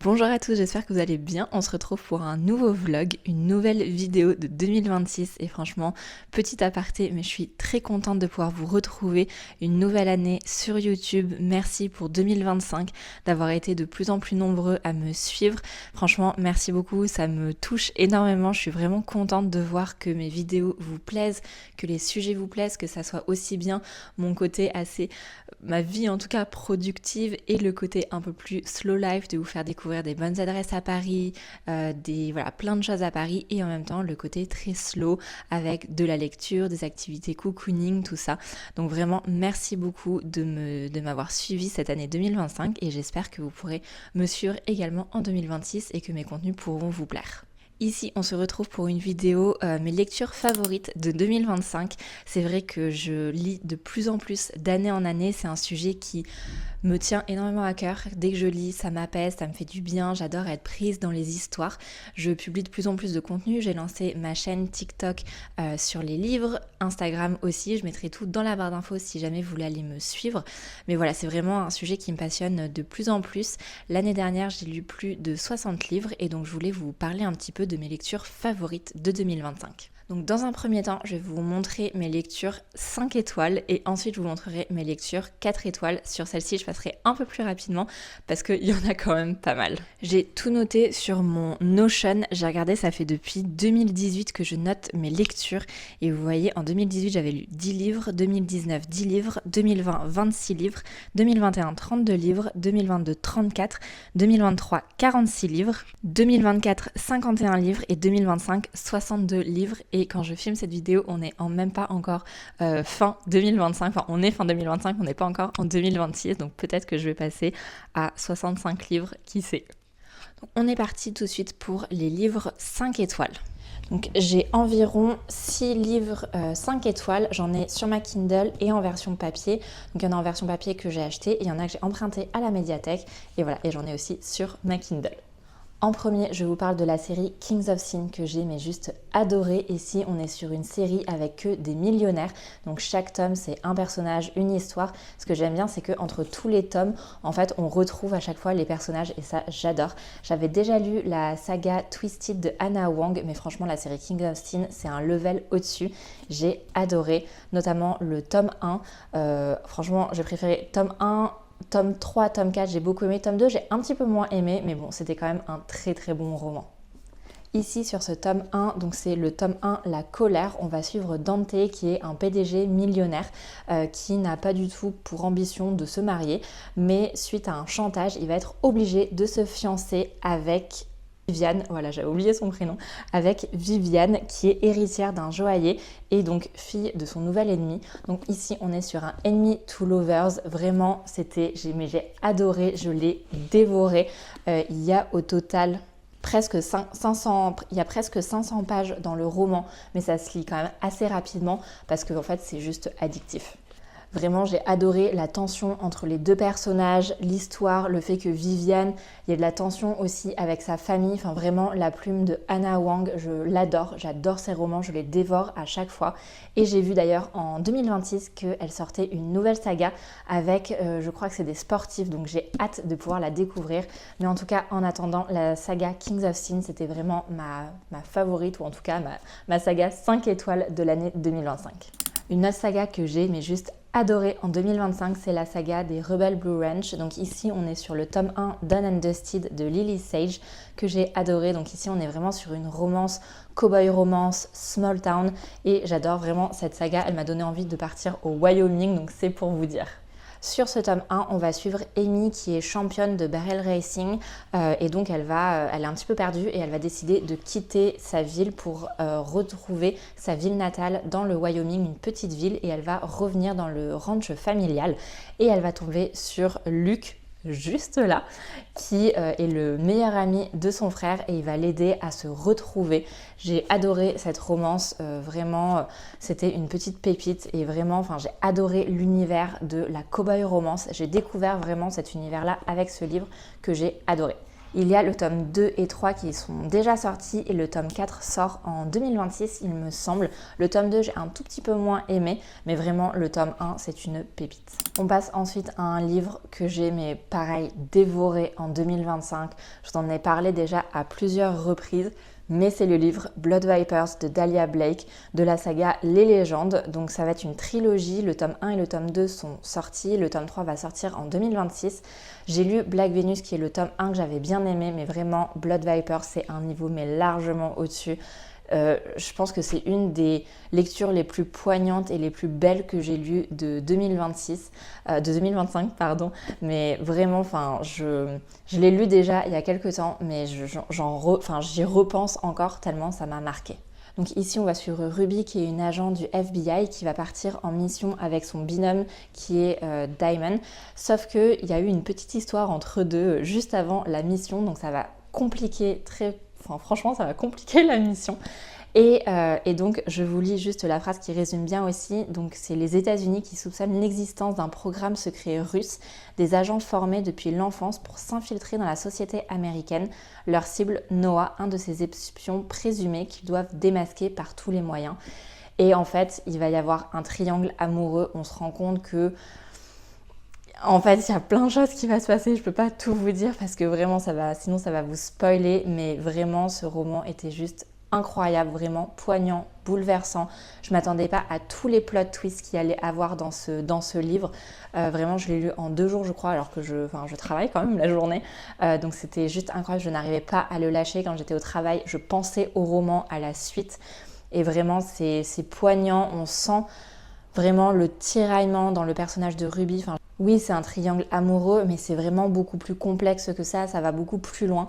Bonjour à tous, j'espère que vous allez bien. On se retrouve pour un nouveau vlog, une nouvelle vidéo de 2026 et franchement, petit aparté, mais je suis très contente de pouvoir vous retrouver une nouvelle année sur YouTube. Merci pour 2025 d'avoir été de plus en plus nombreux à me suivre. Franchement, merci beaucoup, ça me touche énormément. Je suis vraiment contente de voir que mes vidéos vous plaisent, que les sujets vous plaisent, que ça soit aussi bien mon côté assez, ma vie en tout cas productive et le côté un peu plus slow life de vous faire découvrir des bonnes adresses à Paris, plein de choses à Paris et en même temps le côté très slow avec de la lecture, des activités cocooning, tout ça. Donc vraiment merci beaucoup de m'avoir suivi cette année 2025 et j'espère que vous pourrez me suivre également en 2026 et que mes contenus pourront vous plaire. Ici, on se retrouve pour une vidéo, mes lectures favorites de 2025. C'est vrai que je lis de plus en plus d'année en année. C'est un sujet qui me tient énormément à cœur. Dès que je lis, ça m'apaise, ça me fait du bien. J'adore être prise dans les histoires. Je publie de plus en plus de contenu. J'ai lancé ma chaîne TikTok sur les livres, Instagram aussi. Je mettrai tout dans la barre d'infos si jamais vous voulez aller me suivre. Mais voilà, c'est vraiment un sujet qui me passionne de plus en plus. L'année dernière, j'ai lu plus de 60 livres et donc je voulais vous parler un petit peu de mes lectures favorites de 2025. Donc dans un premier temps, je vais vous montrer mes lectures 5 étoiles et ensuite je vous montrerai mes lectures 4 étoiles. Sur celle-ci, je passerai un peu plus rapidement parce qu'il y en a quand même pas mal. J'ai tout noté sur mon Notion. J'ai regardé, ça fait depuis 2018 que je note mes lectures et vous voyez, en 2018, j'avais lu 10 livres, 2019, 10 livres, 2020, 26 livres, 2021, 32 livres, 2022, 34, 2023, 46 livres, 2024, 51 livres et 2025, 62 livres. Et quand je filme cette vidéo, on n'est en même pas encore fin 2025. Enfin, on est fin 2025, on n'est pas encore en 2026. Donc peut-être que je vais passer à 65 livres, qui sait. Donc, on est parti tout de suite pour les livres 5 étoiles. Donc j'ai environ 6 livres 5 étoiles, j'en ai sur ma Kindle et en version papier. Donc il y en a en version papier que j'ai acheté et il y en a que j'ai emprunté à la médiathèque. Et voilà, et j'en ai aussi sur ma Kindle. En premier, je vous parle de la série Kings of Sin que j'ai mais juste adoré. Ici, on est sur une série avec que des millionnaires. Donc chaque tome, c'est un personnage, une histoire. Ce que j'aime bien, c'est qu'entre tous les tomes, en fait, on retrouve à chaque fois les personnages et ça, j'adore. J'avais déjà lu la saga Twisted de Hannah Wang, mais franchement, la série Kings of Sin, c'est un level au-dessus. J'ai adoré, notamment le tome 1. Franchement, j'ai préféré tome 1. Tome 3, tome 4, j'ai beaucoup aimé. Tome 2, j'ai un petit peu moins aimé, mais bon, c'était quand même un très très bon roman. Ici, sur ce tome 1, donc c'est le tome 1, La colère, on va suivre Dante qui est un PDG millionnaire qui n'a pas du tout pour ambition de se marier, mais suite à un chantage, il va être obligé de se fiancer avec Viviane, voilà j'avais oublié son prénom, avec Viviane qui est héritière d'un joaillier et donc fille de son nouvel ennemi. Donc ici on est sur un enemy to lovers, vraiment j'ai adoré, je l'ai dévoré. Il y a au total presque 500 pages dans le roman, mais ça se lit quand même assez rapidement parce que en fait c'est juste addictif. Vraiment, j'ai adoré la tension entre les deux personnages, l'histoire, le fait que Viviane, il y a de la tension aussi avec sa famille. Enfin, vraiment, la plume de Hannah Wang, je l'adore. J'adore ses romans, je les dévore à chaque fois. Et j'ai vu d'ailleurs en 2026 qu'elle sortait une nouvelle saga avec, je crois que c'est des sportifs. Donc, j'ai hâte de pouvoir la découvrir. Mais en tout cas, en attendant, la saga Kings of Sin, c'était vraiment ma favorite, ou en tout cas ma saga 5 étoiles de l'année 2025. Une autre saga que j'ai, mais juste adorée en 2025, c'est la saga des Rebel Blue Ranch. Donc ici, on est sur le tome 1 Done and Dusted de Lily Sage que j'ai adoré. Donc ici, on est vraiment sur une romance, cowboy romance, small town. Et j'adore vraiment cette saga. Elle m'a donné envie de partir au Wyoming, donc c'est pour vous dire. Sur ce tome 1, on va suivre Amy qui est championne de barrel racing et donc elle est un petit peu perdue et elle va décider de quitter sa ville pour retrouver sa ville natale dans le Wyoming, une petite ville, et elle va revenir dans le ranch familial et elle va tomber sur Luke, juste là, qui est le meilleur ami de son frère et il va l'aider à se retrouver. J'ai adoré cette romance, vraiment, c'était une petite pépite et vraiment, j'ai adoré l'univers de la cowboy romance. J'ai découvert vraiment cet univers-là avec ce livre que j'ai adoré. Il y a le tome 2 et 3 qui sont déjà sortis et le tome 4 sort en 2026, il me semble. Le tome 2, j'ai un tout petit peu moins aimé, mais vraiment, le tome 1, c'est une pépite. On passe ensuite à un livre que j'ai, mais pareil, dévoré en 2025. Je t'en ai parlé déjà à plusieurs reprises. Mais c'est le livre Blood Vipers de Dahlia Blake de la saga Les Légendes. Donc ça va être une trilogie, le tome 1 et le tome 2 sont sortis, le tome 3 va sortir en 2026. J'ai lu Black Venus qui est le tome 1 que j'avais bien aimé, mais vraiment Blood Vipers c'est un niveau mais largement au-dessus. Je pense que c'est une des lectures les plus poignantes et les plus belles que j'ai lues de 2025 pardon, mais vraiment, enfin, je l'ai lu déjà il y a quelques temps, mais j'y repense encore tellement ça m'a marqué. Donc ici, on va suivre Ruby, qui est une agent du FBI qui va partir en mission avec son binôme qui est Diamond. Sauf qu'il y a eu une petite histoire entre deux juste avant la mission, donc ça va compliquer franchement, ça va compliquer la mission. Et donc, je vous lis juste la phrase qui résume bien aussi. Donc, c'est les États-Unis qui soupçonnent l'existence d'un programme secret russe, des agents formés depuis l'enfance pour s'infiltrer dans la société américaine. Leur cible, Noah, un de ces espions présumés qu'ils doivent démasquer par tous les moyens. Et en fait, il va y avoir un triangle amoureux. On se rend compte que en fait, il y a plein de choses qui vont se passer, je peux pas tout vous dire parce que vraiment sinon ça va vous spoiler, mais vraiment ce roman était juste incroyable, vraiment poignant, bouleversant. Je m'attendais pas à tous les plot twists qu'il y allait avoir dans ce livre. Vraiment, je l'ai lu en 2 jours, je crois, alors que je travaille quand même la journée. Donc c'était juste incroyable, je n'arrivais pas à le lâcher quand j'étais au travail. Je pensais au roman, à la suite. Et vraiment, c'est poignant, on sent vraiment le tiraillement dans le personnage de Ruby. Oui, c'est un triangle amoureux, mais c'est vraiment beaucoup plus complexe que ça va beaucoup plus loin.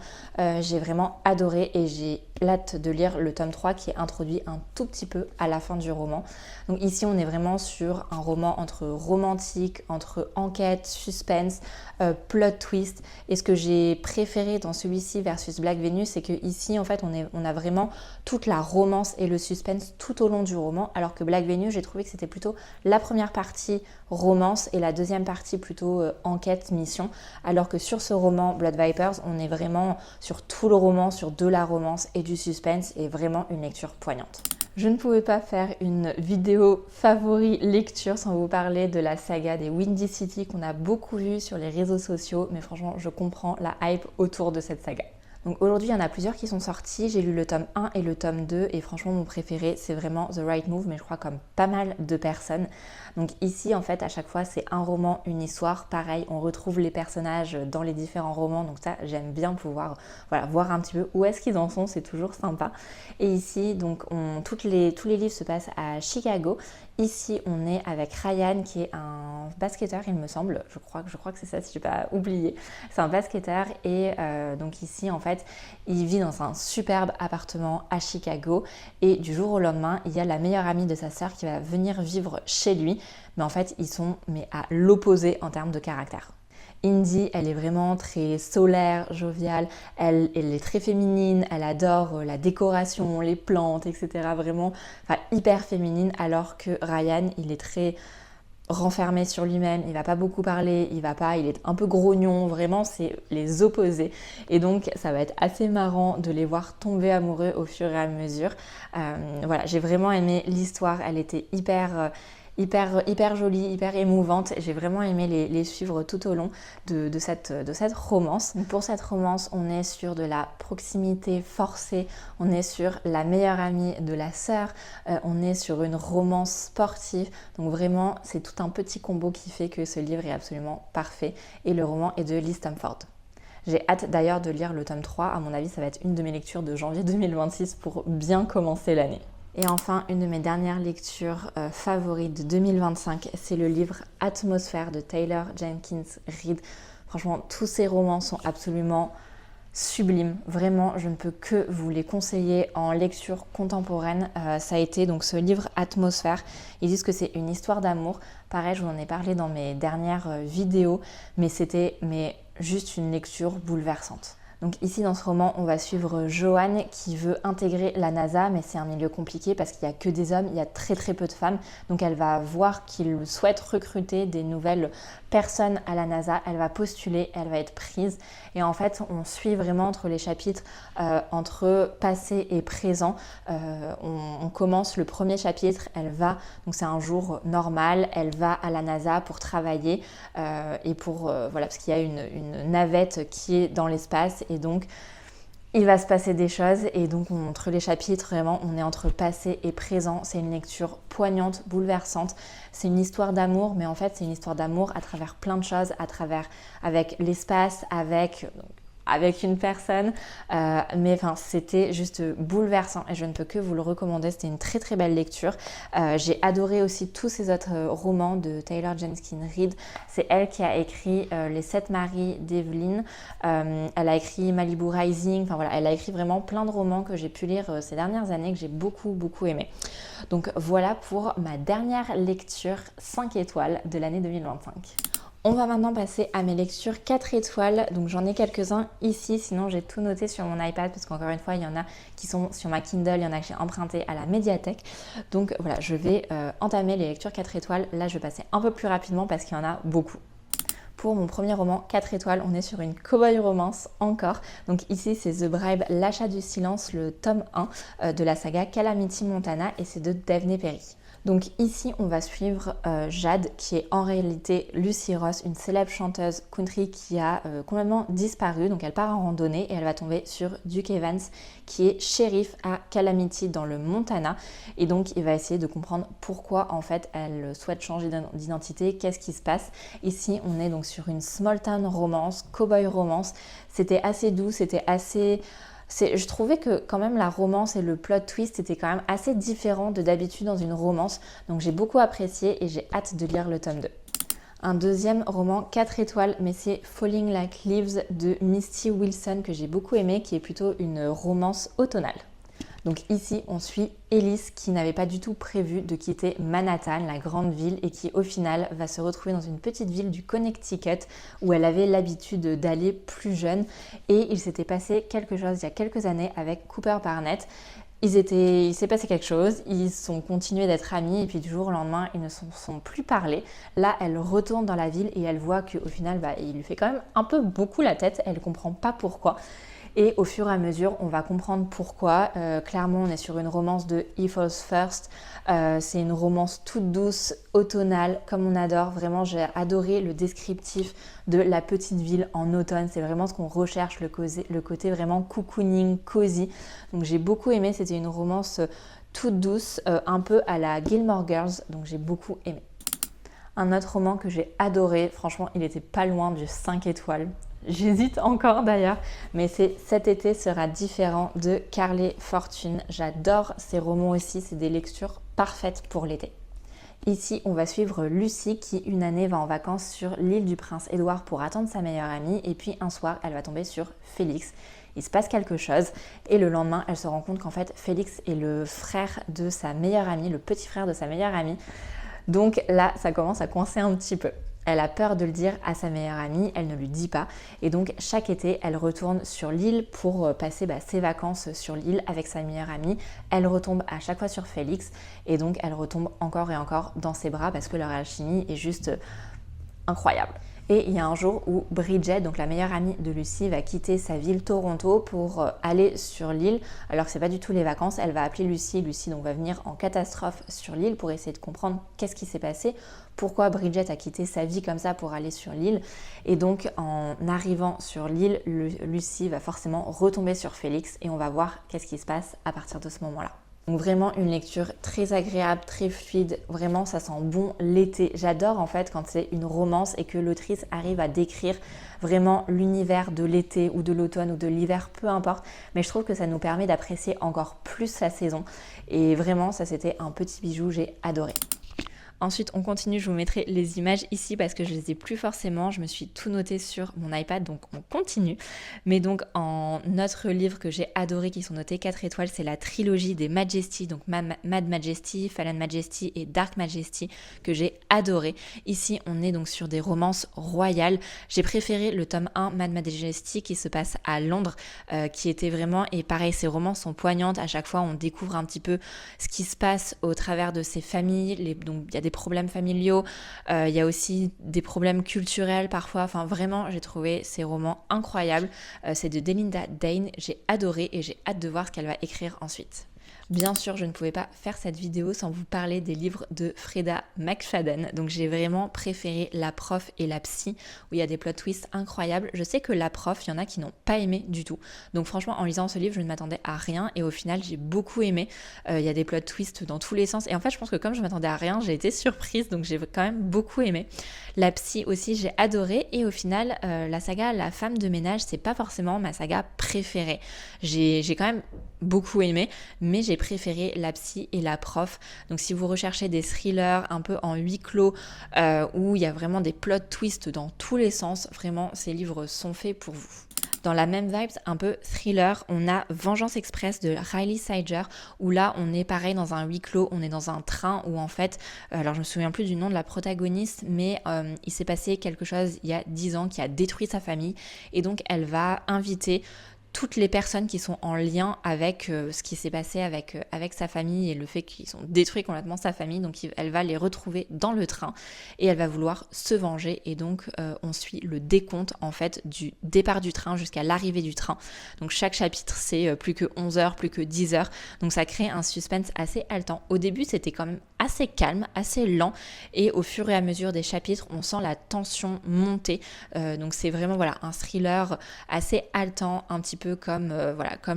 J'ai vraiment adoré et j'ai hâte de lire le tome 3 qui est introduit un tout petit peu à la fin du roman. Donc ici, on est vraiment sur un roman entre romantique, entre enquête, suspense, plot twist. Et ce que j'ai préféré dans celui-ci versus Black Venus, c'est que ici, en fait, on a vraiment toute la romance et le suspense tout au long du roman, alors que Black Venus, j'ai trouvé que c'était plutôt la première partie romance et la deuxième partie plutôt enquête, mission, alors que sur ce roman Blood Vipers, on est vraiment sur tout le roman, sur de la romance et du suspense et vraiment une lecture poignante. Je ne pouvais pas faire une vidéo favori lecture sans vous parler de la saga des Windy City qu'on a beaucoup vu sur les réseaux sociaux, mais franchement je comprends la hype autour de cette saga. Donc aujourd'hui, il y en a plusieurs qui sont sortis. J'ai lu le tome 1 et le tome 2 et franchement, mon préféré, c'est vraiment The Right Move, mais je crois comme pas mal de personnes. Donc ici, en fait, à chaque fois, c'est un roman, une histoire. Pareil, on retrouve les personnages dans les différents romans. Donc ça, j'aime bien pouvoir voir un petit peu où est-ce qu'ils en sont. C'est toujours sympa. Et ici, donc, tous les livres se passent à Chicago. Ici, on est avec Ryan qui est un basketteur, il me semble. Je crois que c'est ça, si je n'ai pas oublié. C'est un basketteur et donc ici, en fait, il vit dans un superbe appartement à Chicago et du jour au lendemain, il y a la meilleure amie de sa sœur qui va venir vivre chez lui. Mais en fait, ils sont à l'opposé en termes de caractère. Indy, elle est vraiment très solaire, joviale, elle est très féminine, elle adore la décoration, les plantes, etc. Vraiment hyper féminine, alors que Ryan, il est très renfermé sur lui-même, il va pas beaucoup parler, il est un peu grognon, vraiment c'est les opposés. Et donc ça va être assez marrant de les voir tomber amoureux au fur et à mesure. J'ai vraiment aimé l'histoire, elle était hyper jolie, hyper émouvante. J'ai vraiment aimé les suivre tout au long de cette romance. Pour cette romance, on est sur de la proximité forcée, on est sur la meilleure amie de la sœur, on est sur une romance sportive. Donc vraiment, c'est tout un petit combo qui fait que ce livre est absolument parfait. Et le roman est de Lee Stamford. J'ai hâte d'ailleurs de lire le tome 3. À mon avis, ça va être une de mes lectures de janvier 2026 pour bien commencer l'année. Et enfin, une de mes dernières lectures favorites de 2025, c'est le livre Atmosphère de Taylor Jenkins Reid. Franchement, tous ces romans sont absolument sublimes. Vraiment, je ne peux que vous les conseiller en lecture contemporaine. Ça a été donc ce livre Atmosphère. Ils disent que c'est une histoire d'amour. Pareil, je vous en ai parlé dans mes dernières vidéos, mais c'était juste une lecture bouleversante. Donc ici dans ce roman, on va suivre Joanne qui veut intégrer la NASA, mais c'est un milieu compliqué parce qu'il n'y a que des hommes, il y a très très peu de femmes. Donc elle va voir qu'il souhaite recruter des nouvelles personne à la NASA, elle va postuler, elle va être prise. Et en fait, on suit vraiment entre les chapitres, entre passé et présent. On commence le premier chapitre, elle va, donc c'est un jour normal, elle va à la NASA pour travailler et pour, voilà, parce qu'il y a une navette qui est dans l'espace et donc il va se passer des choses et donc entre les chapitres, vraiment, on est entre passé et présent. C'est une lecture poignante, bouleversante. C'est une histoire d'amour, mais en fait, c'est une histoire d'amour à travers plein de choses, avec l'espace, avec une personne, mais enfin c'était juste bouleversant et je ne peux que vous le recommander. C'était une très très belle lecture. J'ai adoré aussi tous ces autres romans de Taylor Jenkins Reid. C'est elle qui a écrit Les Sept Maris d'Evelyn. Elle a écrit Malibu Rising. Enfin voilà, elle a écrit vraiment plein de romans que j'ai pu lire ces dernières années, que j'ai beaucoup beaucoup aimé. Donc voilà pour ma dernière lecture 5 étoiles de l'année 2025. On va maintenant passer à mes lectures 4 étoiles, donc j'en ai quelques-uns ici, sinon j'ai tout noté sur mon iPad parce qu'encore une fois il y en a qui sont sur ma Kindle, il y en a que j'ai emprunté à la médiathèque. Donc voilà, je vais entamer les lectures 4 étoiles, là je vais passer un peu plus rapidement parce qu'il y en a beaucoup. Pour mon premier roman 4 étoiles, on est sur une cowboy romance encore. Donc ici c'est The Bribe, L'achat du silence, le tome 1 de la saga Calamity Montana et c'est de Daphne Perry. Donc ici, on va suivre Jade, qui est en réalité Lucy Ross, une célèbre chanteuse country qui a complètement disparu. Donc elle part en randonnée et elle va tomber sur Duke Evans, qui est shérif à Calamity dans le Montana. Et donc il va essayer de comprendre pourquoi en fait elle souhaite changer d'identité, qu'est-ce qui se passe. Ici, on est donc sur une small town romance, cowboy romance. C'était assez doux, c'était assez... Je trouvais que quand même la romance et le plot twist étaient quand même assez différents de d'habitude dans une romance. Donc j'ai beaucoup apprécié et j'ai hâte de lire le tome 2. Un deuxième roman 4 étoiles, mais c'est Falling Like Leaves de Misty Wilson que j'ai beaucoup aimé, qui est plutôt une romance automnale. Donc ici, on suit Elise qui n'avait pas du tout prévu de quitter Manhattan, la grande ville, et qui au final va se retrouver dans une petite ville du Connecticut où elle avait l'habitude d'aller plus jeune. Et il s'était passé quelque chose il y a quelques années avec Cooper Barnett. Il s'est passé quelque chose, ils sont continués d'être amis et puis du jour au lendemain, ils ne se sont plus parlé. Là, elle retourne dans la ville et elle voit qu'au final, il lui fait quand même un peu beaucoup la tête, elle ne comprend pas pourquoi. Et au fur et à mesure, on va comprendre pourquoi. Clairement, on est sur une romance de He Falls First. C'est une romance toute douce, automnale, comme on adore. Vraiment, j'ai adoré le descriptif de la petite ville en automne. C'est vraiment ce qu'on recherche, le côté vraiment cocooning, cosy. Donc j'ai beaucoup aimé. C'était une romance toute douce, un peu à la Gilmore Girls. Donc j'ai beaucoup aimé. Un autre roman que j'ai adoré, franchement, il était pas loin du 5 étoiles. J'hésite encore d'ailleurs, mais c'est Cet été sera différent de Carly Fortune. J'adore ces romans aussi, c'est des lectures parfaites pour l'été. Ici, on va suivre Lucy qui, une année, va en vacances sur l'île du Prince Édouard pour attendre sa meilleure amie. Et puis un soir, elle va tomber sur Félix. Il se passe quelque chose et le lendemain, elle se rend compte qu'en fait, Félix est le frère de sa meilleure amie, le petit frère de sa meilleure amie. Donc là, ça commence à coincer un petit peu. Elle a peur de le dire à sa meilleure amie, elle ne lui dit pas. Et donc chaque été, elle retourne sur l'île pour passer ses vacances sur l'île avec sa meilleure amie. Elle retombe à chaque fois sur Félix et donc elle retombe encore et encore dans ses bras parce que leur alchimie est juste incroyable. Et il y a un jour où Bridget, donc la meilleure amie de Lucy, va quitter sa ville Toronto pour aller sur l'île. Alors que c'est pas du tout les vacances, elle va appeler Lucy. Lucy donc va venir en catastrophe sur l'île pour essayer de comprendre qu'est-ce qui s'est passé, pourquoi Bridget a quitté sa vie comme ça pour aller sur l'île. Et donc en arrivant sur l'île, Lucy va forcément retomber sur Félix et on va voir qu'est-ce qui se passe à partir de ce moment-là. Donc vraiment une lecture très agréable, très fluide, vraiment ça sent bon l'été. J'adore en fait quand c'est une romance et que l'autrice arrive à décrire vraiment l'univers de l'été ou de l'automne ou de l'hiver, peu importe. Mais je trouve que ça nous permet d'apprécier encore plus la saison. Et vraiment ça c'était un petit bijou, j'ai adoré. Ensuite, on continue, je vous mettrai les images ici parce que je les ai plus forcément, je me suis tout noté sur mon iPad, donc on continue. Mais donc en autre livre que j'ai adoré, qui sont notés 4 étoiles, c'est la trilogie des Majesty, donc Mad Majesty, Fallen Majesty et Dark Majesty, que j'ai adoré. Ici, on est donc sur des romances royales. J'ai préféré le tome 1, Mad Majesty, qui se passe à Londres, qui était vraiment, et pareil, ces romances sont poignantes, à chaque fois on découvre un petit peu ce qui se passe au travers de ces familles, donc il y a des problèmes familiaux, il y a aussi des problèmes culturels parfois. Enfin vraiment, j'ai trouvé ces romans incroyables. C'est de Delinda Dane, j'ai adoré et j'ai hâte de voir ce qu'elle va écrire ensuite. Bien sûr, je ne pouvais pas faire cette vidéo sans vous parler des livres de Freda McFadden. Donc j'ai vraiment préféré La Prof et La Psy, où il y a des plot twists incroyables. Je sais que La Prof, il y en a qui n'ont pas aimé du tout. Donc franchement, en lisant ce livre, je ne m'attendais à rien et au final, j'ai beaucoup aimé. Il y a des plot twists dans tous les sens. Et en fait, je pense que comme je m'attendais à rien, j'ai été surprise. Donc j'ai quand même beaucoup aimé. La Psy aussi, j'ai adoré. Et au final, la saga La Femme de ménage, c'est pas forcément ma saga préférée. J'ai quand même beaucoup aimé, mais j'ai préféré La Psy et La Prof. Donc si vous recherchez des thrillers un peu en huis clos, où il y a vraiment des plot twists dans tous les sens, vraiment ces livres sont faits pour vous. Dans la même vibe, un peu thriller, on a Vengeance Express de Riley Sager, où là on est pareil dans un huis clos, on est dans un train où en fait, alors je me souviens plus du nom de la protagoniste, mais il s'est passé quelque chose il y a 10 ans qui a détruit sa famille, et donc elle va inviter toutes les personnes qui sont en lien avec ce qui s'est passé avec sa famille et le fait qu'ils ont détruit complètement sa famille. Donc elle va les retrouver dans le train et elle va vouloir se venger. Et donc on suit le décompte en fait du départ du train jusqu'à l'arrivée du train. Donc chaque chapitre c'est plus que 11 heures, plus que 10 heures. Donc ça crée un suspense assez haletant. Au début c'était quand même assez calme, assez lent, et au fur et à mesure des chapitres on sent la tension monter. Donc c'est vraiment voilà un thriller assez haletant, un petit peu comme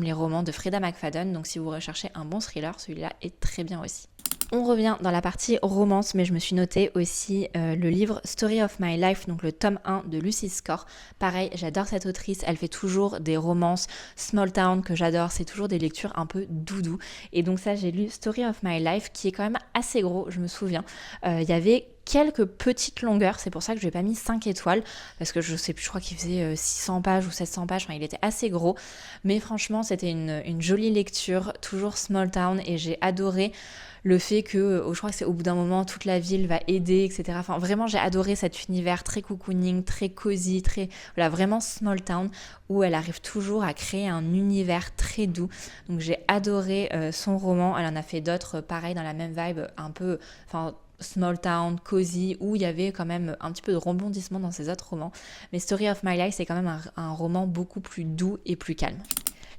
les romans de Freda McFadden. Donc si vous recherchez un bon thriller, celui-là est très bien aussi. On revient dans la partie romance, mais je me suis noté aussi le livre Story of My Life, donc le tome 1 de Lucy Score. Pareil, j'adore cette autrice, elle fait toujours des romances small town que j'adore, c'est toujours des lectures un peu doudou. Et donc ça, j'ai lu Story of My Life, qui est quand même assez gros, je me souviens. Il y avait quelques petites longueurs, c'est pour ça que je lui ai pas mis 5 étoiles, parce que je sais plus, je crois qu'il faisait 600 pages ou 700 pages, enfin il était assez gros, mais franchement c'était une jolie lecture, toujours small town, et j'ai adoré le fait que, je crois que c'est au bout d'un moment, toute la ville va aider, etc. Enfin, vraiment, j'ai adoré cet univers très cocooning, très cosy, très, voilà, vraiment small town, où elle arrive toujours à créer un univers très doux. Donc, j'ai adoré son roman. Elle en a fait d'autres, pareil, dans la même vibe, un peu, enfin, small town, cozy, où il y avait quand même un petit peu de rebondissement dans ses autres romans. Mais Story of My Life, c'est quand même un roman beaucoup plus doux et plus calme.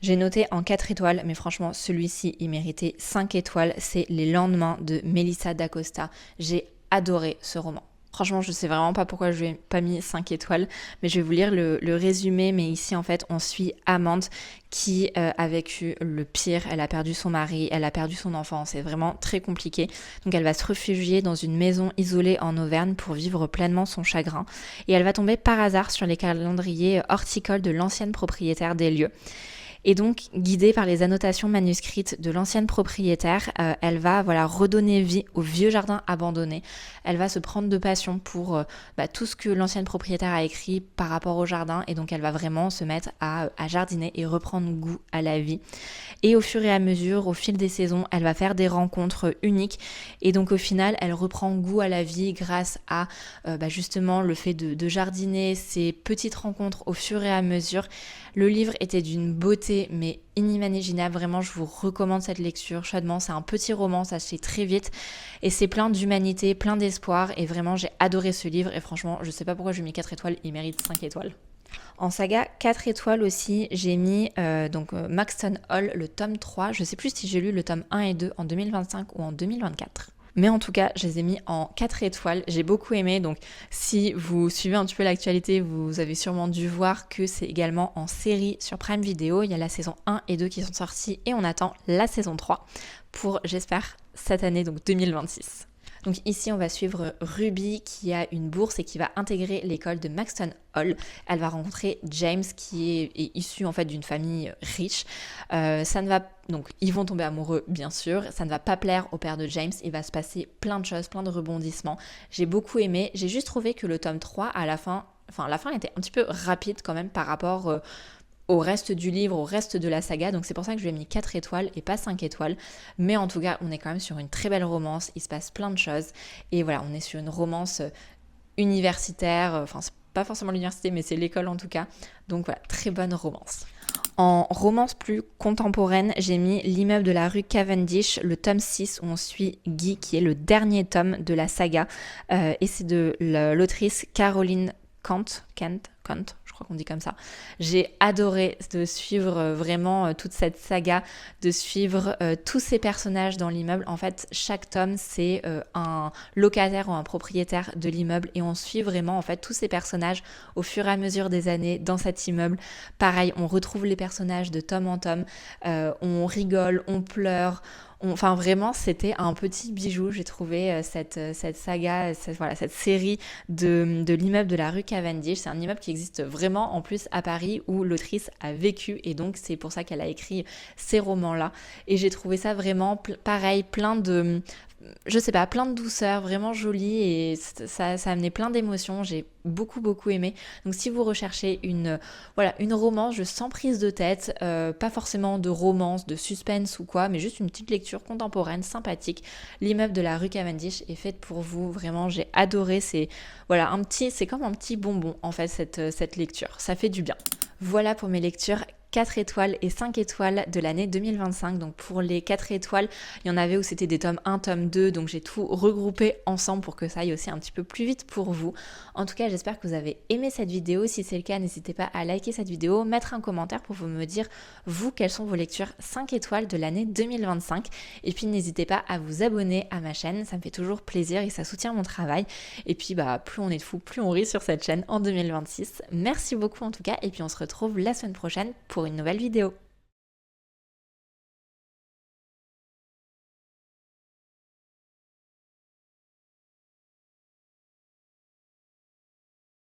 J'ai noté en 4 étoiles, mais franchement, celui-ci, il méritait 5 étoiles. C'est Les Lendemains de Melissa d'Acosta. J'ai adoré ce roman. Franchement, je sais vraiment pas pourquoi je lui ai pas mis 5 étoiles, mais je vais vous lire le résumé. Mais ici, en fait, on suit Amande qui a vécu le pire. Elle a perdu son mari, elle a perdu son enfant. C'est vraiment très compliqué. Donc, elle va se réfugier dans une maison isolée en Auvergne pour vivre pleinement son chagrin. Et elle va tomber par hasard sur les calendriers horticoles de l'ancienne propriétaire des lieux. Et donc, guidée par les annotations manuscrites de l'ancienne propriétaire, elle va redonner vie au vieux jardin abandonné. Elle va se prendre de passion pour tout ce que l'ancienne propriétaire a écrit par rapport au jardin. Et donc, elle va vraiment se mettre à jardiner et reprendre goût à la vie. Et au fur et à mesure, au fil des saisons, elle va faire des rencontres uniques. Et donc, au final, elle reprend goût à la vie grâce à justement le fait de jardiner, ces petites rencontres au fur et à mesure. Le livre était d'une beauté mais inimaginable, vraiment je vous recommande cette lecture chaudement. C'est un petit roman, ça se fait très vite et c'est plein d'humanité, plein d'espoir, et vraiment j'ai adoré ce livre. Et franchement je sais pas pourquoi je lui ai mis 4 étoiles, il mérite 5 étoiles. En saga 4 étoiles aussi, j'ai mis Maxton Hall, le tome 3. Je sais plus si j'ai lu le tome 1 et 2 en 2025 ou en 2024. Mais en tout cas, je les ai mis en 4 étoiles. J'ai beaucoup aimé. Donc, si vous suivez un petit peu l'actualité, vous avez sûrement dû voir que c'est également en série sur Prime Video. Il y a la saison 1 et 2 qui sont sorties et on attend la saison 3 pour, j'espère, cette année, donc 2026. Donc ici, on va suivre Ruby qui a une bourse et qui va intégrer l'école de Maxton Hall. Elle va rencontrer James qui est issu en fait d'une famille riche. Donc ils vont tomber amoureux bien sûr. Ça ne va pas plaire au père de James. Il va se passer plein de choses, plein de rebondissements. J'ai beaucoup aimé. J'ai juste trouvé que le tome 3 à la fin était un petit peu rapide quand même par rapport au reste du livre, au reste de la saga. Donc c'est pour ça que je lui ai mis 4 étoiles et pas 5 étoiles. Mais en tout cas, on est quand même sur une très belle romance. Il se passe plein de choses. Et voilà, on est sur une romance universitaire. Enfin, c'est pas forcément l'université, mais c'est l'école en tout cas. Donc voilà, très bonne romance. En romance plus contemporaine, j'ai mis L'immeuble de la rue Cavendish, le tome 6 où on suit Guy qui est le dernier tome de la saga et c'est de l'autrice Caroline Kent, je crois qu'on dit comme ça. J'ai adoré de suivre vraiment toute cette saga, de suivre tous ces personnages dans l'immeuble. En fait, chaque tome, c'est un locataire ou un propriétaire de l'immeuble et on suit vraiment en fait tous ces personnages au fur et à mesure des années dans cet immeuble. Pareil, on retrouve les personnages de tome en tome, on rigole, on pleure. Enfin vraiment c'était un petit bijou, j'ai trouvé cette saga, cette série de l'immeuble de la rue Cavendish. C'est un immeuble qui existe vraiment en plus à Paris où l'autrice a vécu et donc c'est pour ça qu'elle a écrit ces romans-là. Et j'ai trouvé ça vraiment pareil, plein de douceur, vraiment joli et ça a amené plein d'émotions. J'ai beaucoup aimé. Donc si vous recherchez une romance juste sans prise de tête, pas forcément de romance, de suspense ou quoi, mais juste une petite lecture contemporaine sympathique, L'immeuble de la rue Cavendish est faite pour vous. Vraiment, j'ai adoré. C'est comme un petit bonbon en fait cette lecture. Ça fait du bien. Voilà pour mes lectures 4 étoiles et 5 étoiles de l'année 2025. Donc pour les 4 étoiles, il y en avait où c'était des tomes 1, tome 2, donc j'ai tout regroupé ensemble pour que ça aille aussi un petit peu plus vite pour vous. En tout cas, j'espère que vous avez aimé cette vidéo. Si c'est le cas, n'hésitez pas à liker cette vidéo, mettre un commentaire pour vous me dire, vous, quelles sont vos lectures 5 étoiles de l'année 2025. Et puis n'hésitez pas à vous abonner à ma chaîne, ça me fait toujours plaisir et ça soutient mon travail. Et puis plus on est de fous, plus on rit sur cette chaîne en 2026. Merci beaucoup en tout cas, et puis on se retrouve la semaine prochaine pour une nouvelle vidéo.